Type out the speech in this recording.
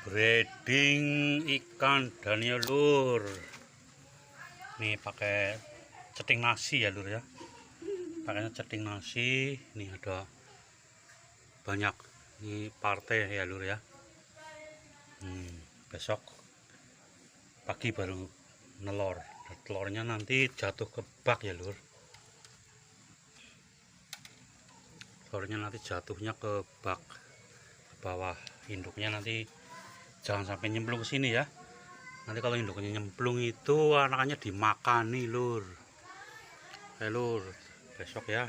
Breeding ikan Dania lur. Nih pakai ceting nasi ya lur ya. Pakainya ceting nasi. Nih ada banyak. Ini partai ya lur ya. Besok pagi baru nelor. Telurnya nanti jatuh ke bak ya lur. Telurnya nanti jatuhnya ke bak ke bawah. Induknya nanti jangan sampai nyemplung ke sini ya. Nanti kalau induknya nyemplung itu anakannya dimakani lur. Lur, besok ya.